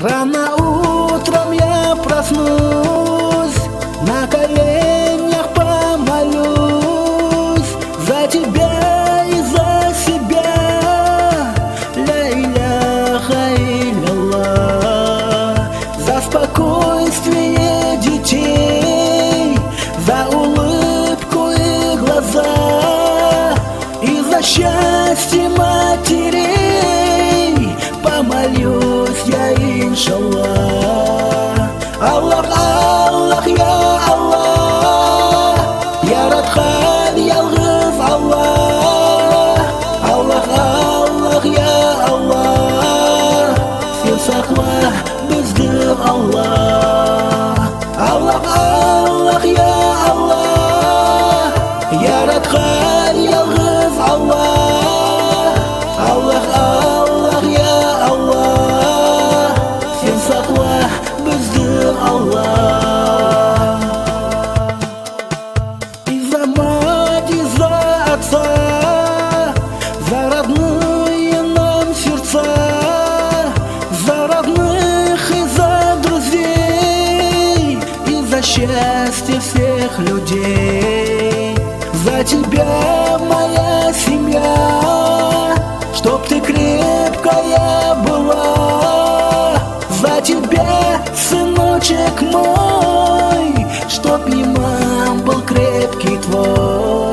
Рано утром я проснусь, на коленях помолюсь за тебя и за себя. Ля иляха илlallah. За спокойствие детей, за улыбку и глаза, и за счастье матерей помолюсь я, иншаллах. Аллах, Аллах, я Аллах, яраткан ялгыз Аллах. Аллах, Аллах, я Аллах, сен сакла бизди Аллах. Аллах, Аллах, я Аллах, яраткан ялгыз Аллах. Аллах, Аллах, я Аллах, сен сакла бизди Аллах. И за мать, и за отца, за родные нам сердца, за родных и за друзей, и за счастье всех людей. За тебя, моя семья, чтоб ты крепкая была. За тебя, сыночек мой, чтоб имам был крепкий твой.